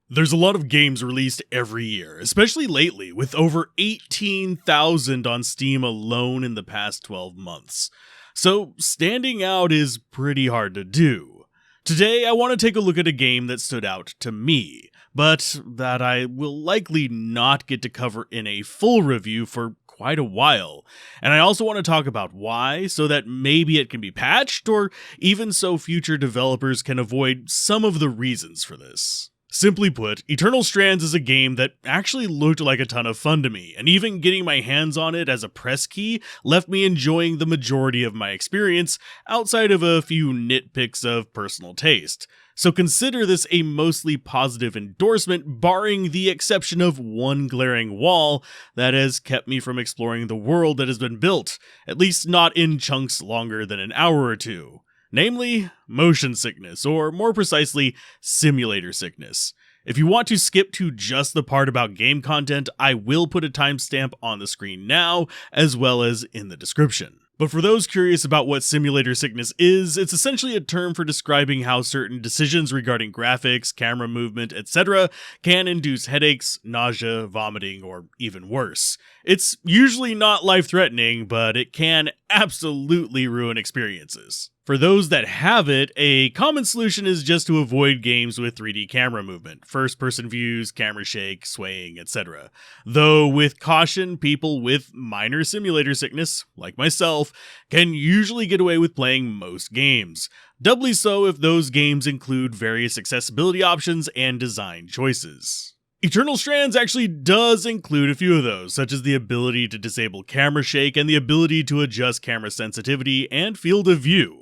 There's a lot of games released every year, especially lately, with over 18,000 on Steam alone in the past 12 months. So, standing out is pretty hard to do. Today, I want to take a look at a game that stood out to me, but that I will likely not get to cover in a full review for quite a while. And I also want to talk about why, so that maybe it can be patched, or even so future developers can avoid some of the reasons for this. Simply put, Eternal Strands is a game that actually looked like a ton of fun to me, and even getting my hands on it as a press key left me enjoying the majority of my experience, outside of a few nitpicks of personal taste. So consider this a mostly positive endorsement, barring the exception of one glaring wall that has kept me from exploring the world that has been built, at least not in chunks longer than an hour or two. Namely, motion sickness, or more precisely, simulator sickness. If you want to skip to just the part about game content, I will put a timestamp on the screen now, as well as in the description. But for those curious about what simulator sickness is, it's essentially a term for describing how certain decisions regarding graphics, camera movement, etc. can induce headaches, nausea, vomiting, or even worse. It's usually not life-threatening, but it can absolutely ruin experiences. For those that have it, a common solution is just to avoid games with 3D camera movement, first-person views, camera shake, swaying, etc. Though with caution, people with minor simulator sickness, like myself, can usually get away with playing most games. Doubly so if those games include various accessibility options and design choices. Eternal Strands actually does include a few of those, such as the ability to disable camera shake and the ability to adjust camera sensitivity and field of view.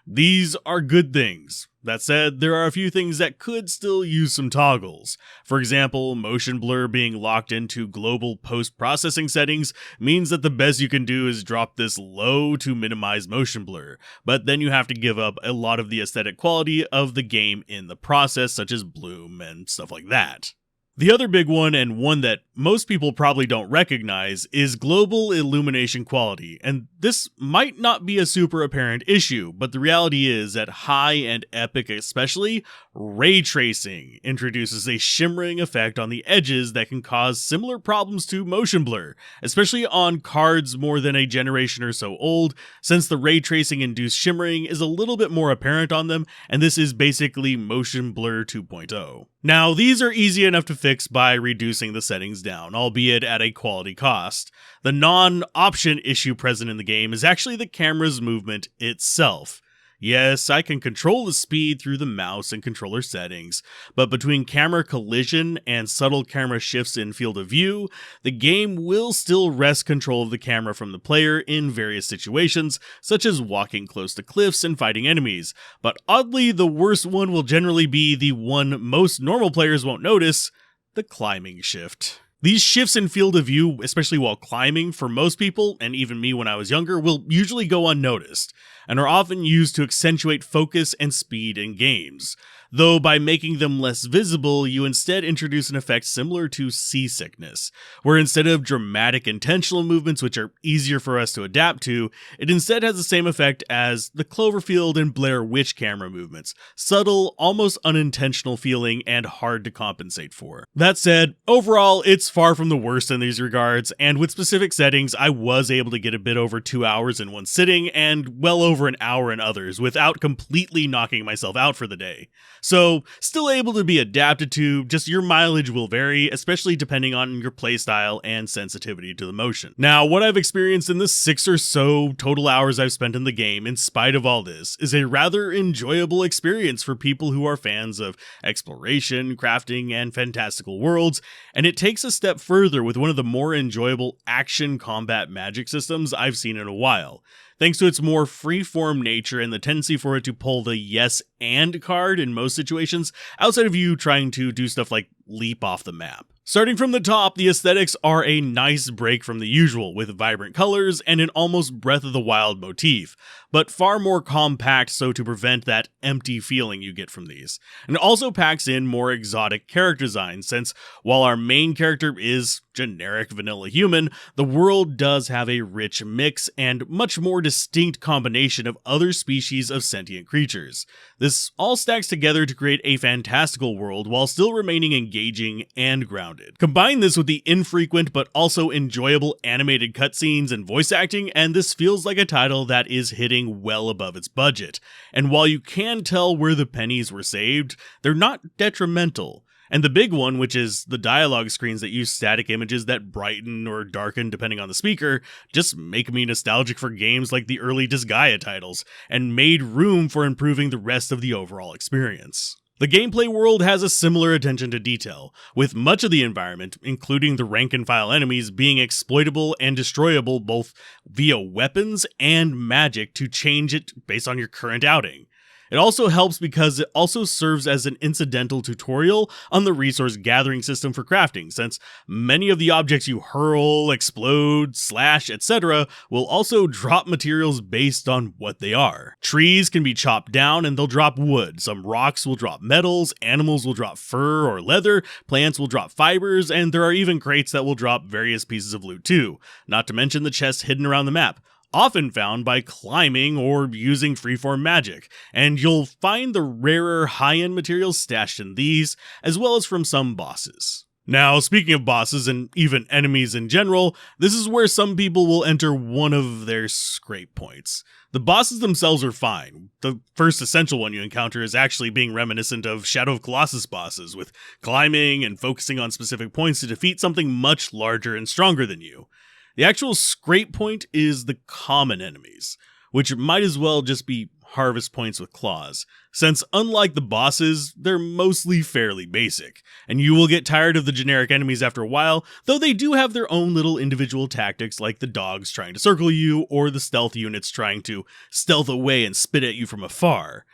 These are good things. That said, there are a few things that could still use some toggles. For example, motion blur being locked into global post-processing settings means that the best you can do is drop this low to minimize motion blur, but then you have to give up a lot of the aesthetic quality of the game in the process, such as bloom and stuff like that. The other big one, and one that most people probably don't recognize, is global illumination quality, and this might not be a super apparent issue, but the reality is that high and epic especially, ray tracing introduces a shimmering effect on the edges that can cause similar problems to motion blur, especially on cards more than a generation or so old, since the ray tracing induced shimmering is a little bit more apparent on them, and this is basically motion blur 2.0. Now, these are easy enough to fix by reducing the settings down, albeit at a quality cost. The non-option issue present in the game is actually the camera's movement itself. Yes, I can control the speed through the mouse and controller settings, but between camera collision and subtle camera shifts in field of view, the game will still wrest control of the camera from the player in various situations, such as walking close to cliffs and fighting enemies, but oddly the worst one will generally be the one most normal players won't notice, the climbing shift. These shifts in field of view, especially while climbing, for most people, and even me when I was younger, will usually go unnoticed, and are often used to accentuate focus and speed in games. Though by making them less visible, you instead introduce an effect similar to seasickness, where instead of dramatic intentional movements which are easier for us to adapt to, it instead has the same effect as the Cloverfield and Blair Witch camera movements, subtle, almost unintentional feeling and hard to compensate for. That said, overall, it's far from the worst in these regards, and with specific settings, I was able to get a bit over 2 hours in one sitting, and well over an hour in others, without completely knocking myself out for the day. So, still able to be adapted to, just your mileage will vary, especially depending on your playstyle and sensitivity to the motion. Now, what I've experienced in the 6 or so total hours I've spent in the game, in spite of all this, is a rather enjoyable experience for people who are fans of exploration, crafting, and fantastical worlds, and it takes a step further with one of the more enjoyable action combat magic systems I've seen in a while. Thanks to its more free-form nature and the tendency for it to pull the yes and card in most situations, outside of you trying to do stuff like leap off the map. Starting from the top, the aesthetics are a nice break from the usual, with vibrant colors and an almost Breath of the Wild motif, but far more compact so to prevent that empty feeling you get from these. And it also packs in more exotic character design, since while our main character is generic vanilla human, the world does have a rich mix and much more distinct combination of other species of sentient creatures. This This all stacks together to create a fantastical world while still remaining engaging and grounded. Combine this with the infrequent but also enjoyable animated cutscenes and voice acting, and this feels like a title that is hitting well above its budget. And while you can tell where the pennies were saved, they're not detrimental. And the big one, which is the dialogue screens that use static images that brighten or darken depending on the speaker, just make me nostalgic for games like the early Disgaea titles, and made room for improving the rest of the overall experience. The gameplay world has a similar attention to detail, with much of the environment, including the rank-and-file enemies, being exploitable and destroyable both via weapons and magic to change it based on your current outing. It also helps because it also serves as an incidental tutorial on the resource gathering system for crafting, since many of the objects you hurl, explode, slash, etc. will also drop materials based on what they are. Trees can be chopped down and they'll drop wood, some rocks will drop metals, animals will drop fur or leather, plants will drop fibers, and there are even crates that will drop various pieces of loot too, not to mention the chests hidden around the map, often found by climbing or using freeform magic, and you'll find the rarer high-end materials stashed in these, as well as from some bosses. Now, speaking of bosses and even enemies in general, this is where some people will enter one of their scrape points. The bosses themselves are fine. The first essential one you encounter is actually being reminiscent of Shadow of Colossus bosses, with climbing and focusing on specific points to defeat something much larger and stronger than you. The actual scrape point is the common enemies, which might as well just be harvest points with claws, since unlike the bosses, they're mostly fairly basic, and you will get tired of the generic enemies after a while, though they do have their own little individual tactics like the dogs trying to circle you or the stealth units trying to stealth away and spit at you from afar.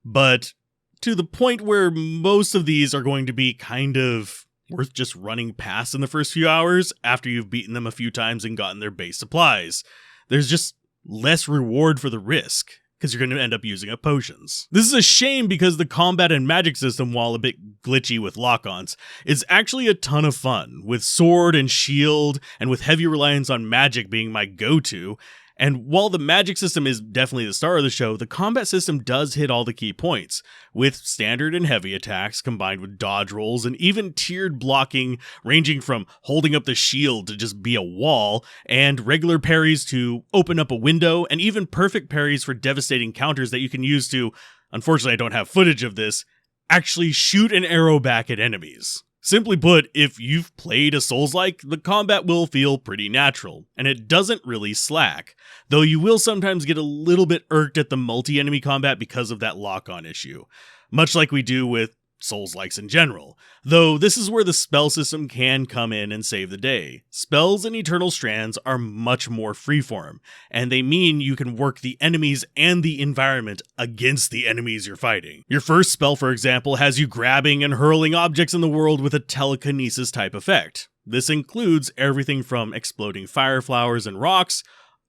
But to the point where most of these are going to be kind of worth just running past in the first few hours after you've beaten them a few times and gotten their base supplies. There's just less reward for the risk, because you're going to end up using up potions. This is a shame because the combat and magic system, while a bit glitchy with lock-ons, is actually a ton of fun, with sword and shield, and with heavy reliance on magic being my go-to. And while the magic system is definitely the star of the show, the combat system does hit all the key points, with standard and heavy attacks combined with dodge rolls and even tiered blocking ranging from holding up the shield to just be a wall, and regular parries to open up a window, and even perfect parries for devastating counters that you can use to, unfortunately I don't have footage of this, actually shoot an arrow back at enemies. Simply put, if you've played a Souls-like, the combat will feel pretty natural, and it doesn't really slack, though you will sometimes get a little bit irked at the multi-enemy combat because of that lock-on issue, much like we do with Souls-likes in general, though this is where the spell system can come in and save the day. Spells in Eternal Strands are much more freeform, and they mean you can work the enemies and the environment against the enemies you're fighting. Your first spell, for example, has you grabbing and hurling objects in the world with a telekinesis type effect. This includes everything from exploding fire flowers and rocks,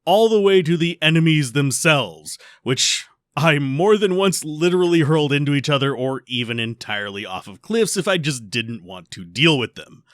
all the way to the enemies themselves, which I more than once literally hurled into each other or even entirely off of cliffs if I just didn't want to deal with them.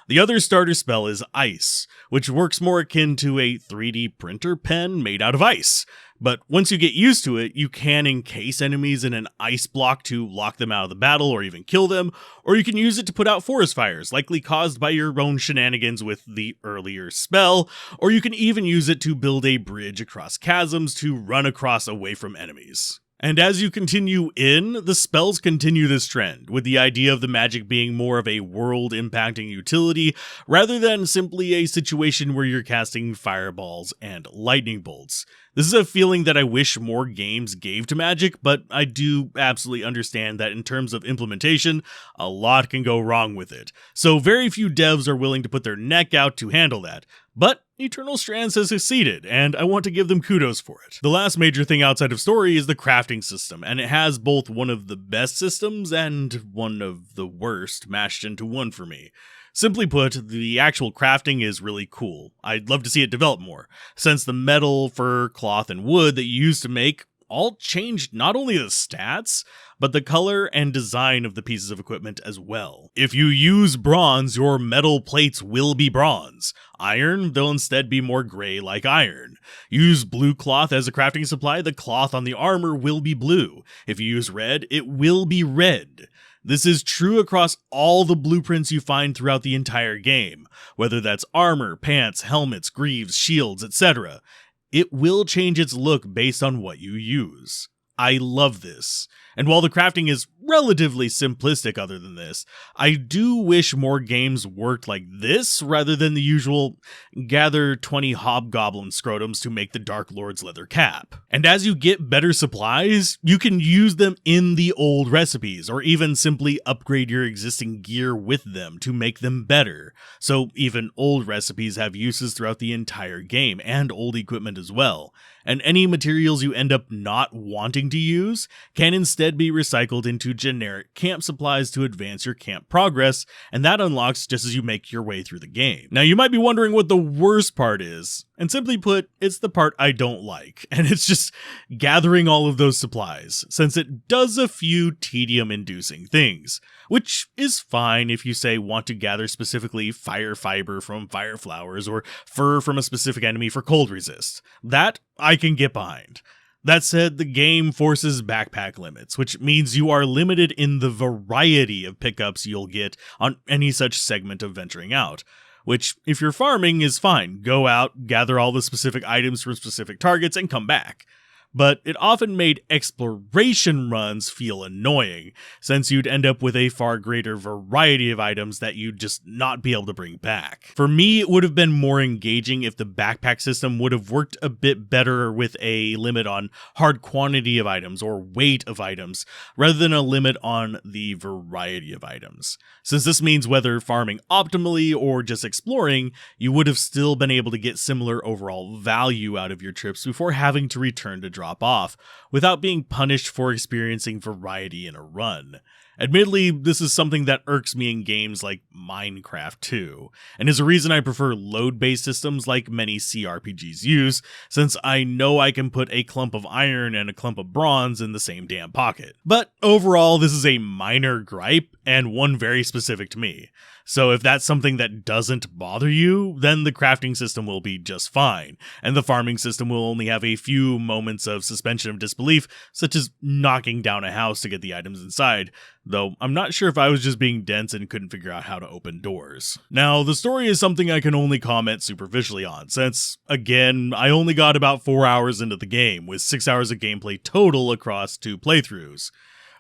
The other starter spell is Ice, which works more akin to a 3D printer pen made out of ice. But once you get used to it, you can encase enemies in an ice block to lock them out of the battle or even kill them, or you can use it to put out forest fires, likely caused by your own shenanigans with the earlier spell, or you can even use it to build a bridge across chasms to run across away from enemies. And as you continue in, the spells continue this trend, with the idea of the magic being more of a world-impacting utility, rather than simply a situation where you're casting fireballs and lightning bolts. This is a feeling that I wish more games gave to Magic, but I do absolutely understand that in terms of implementation, a lot can go wrong with it. So very few devs are willing to put their neck out to handle that. But Eternal Strands has succeeded, and I want to give them kudos for it. The last major thing outside of story is the crafting system, and it has both one of the best systems and one of the worst mashed into one for me. Simply put, the actual crafting is really cool. I'd love to see it develop more, since the metal, fur, cloth, and wood that you use to make all changed not only the stats, but the color and design of the pieces of equipment as well. If you use bronze, your metal plates will be bronze. Iron, they'll instead be more gray like iron. Use blue cloth as a crafting supply, the cloth on the armor will be blue. If you use red, it will be red. This is true across all the blueprints you find throughout the entire game, whether that's armor, pants, helmets, greaves, shields, etc. It will change its look based on what you use. I love this. And while the crafting is relatively simplistic other than this, I do wish more games worked like this rather than the usual gather 20 hobgoblin scrotums to make the Dark Lord's leather cap. And as you get better supplies, you can use them in the old recipes, or even simply upgrade your existing gear with them to make them better. So even old recipes have uses throughout the entire game, and old equipment as well. And any materials you end up not wanting to use can instead be recycled into generic camp supplies to advance your camp progress, and that unlocks just as you make your way through the game. Now you might be wondering what the worst part is, and simply put, it's the part I don't like, and it's just gathering all of those supplies, since it does a few tedium-inducing things, which is fine if you say want to gather specifically fire fiber from fire flowers or fur from a specific enemy for cold resist. That I can get behind. That said, the game forces backpack limits, which means you are limited in the variety of pickups you'll get on any such segment of venturing out. Which, if you're farming, is fine. Go out, gather all the specific items from specific targets, and come back. But it often made exploration runs feel annoying, since you'd end up with a far greater variety of items that you'd just not be able to bring back. For me, it would have been more engaging if the backpack system would have worked a bit better with a limit on hard quantity of items or weight of items, rather than a limit on the variety of items. Since this means whether farming optimally or just exploring, you would have still been able to get similar overall value out of your trips before having to return to drop off, without being punished for experiencing variety in a run. Admittedly, this is something that irks me in games like Minecraft too, and is a reason I prefer load-based systems like many CRPGs use, since I know I can put a clump of iron and a clump of bronze in the same damn pocket. But overall, this is a minor gripe, and one very specific to me. So if that's something that doesn't bother you, then the crafting system will be just fine, and the farming system will only have a few moments of suspension of disbelief, such as knocking down a house to get the items inside, though I'm not sure if I was just being dense and couldn't figure out how to open doors. Now, the story is something I can only comment superficially on, since, again, I only got about 4 hours into the game, with 6 hours of gameplay total across 2 playthroughs.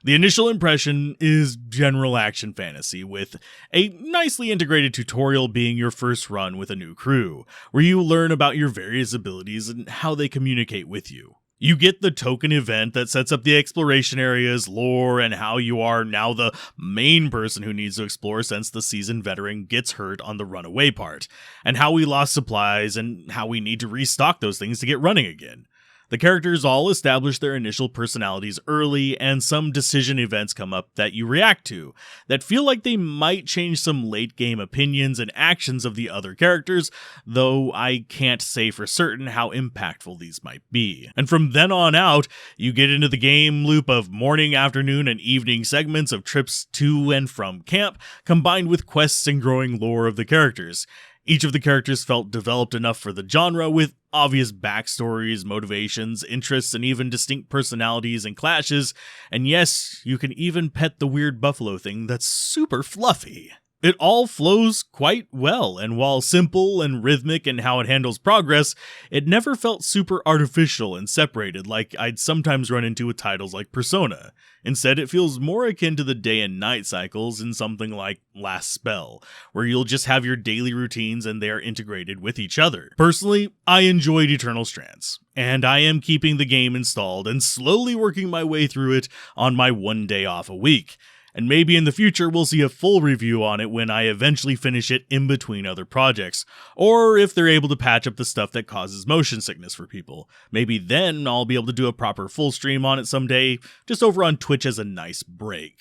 The initial impression is general action fantasy, with a nicely integrated tutorial being your first run with a new crew, where you learn about your various abilities and how they communicate with you. You get the token event that sets up the exploration areas, lore, and how you are now the main person who needs to explore since the seasoned veteran gets hurt on the runaway part, and how we lost supplies and how we need to restock those things to get running again. The characters all establish their initial personalities early, and some decision events come up that you react to, that feel like they might change some late-game opinions and actions of the other characters, though I can't say for certain how impactful these might be. And from then on out, you get into the game loop of morning, afternoon, and evening segments of trips to and from camp, combined with quests and growing lore of the characters. Each of the characters felt developed enough for the genre, with obvious backstories, motivations, interests, and even distinct personalities and clashes, and yes, you can even pet the weird buffalo thing that's super fluffy. It all flows quite well, and while simple and rhythmic in how it handles progress, it never felt super artificial and separated like I'd sometimes run into with titles like Persona. Instead, it feels more akin to the day and night cycles in something like Last Spell, where you'll just have your daily routines and they're integrated with each other. Personally, I enjoyed Eternal Strands, and I am keeping the game installed and slowly working my way through it on my one day off a week. And maybe in the future we'll see a full review on it when I eventually finish it in between other projects, or if they're able to patch up the stuff that causes motion sickness for people. Maybe then I'll be able to do a proper full stream on it someday, just over on Twitch as a nice break.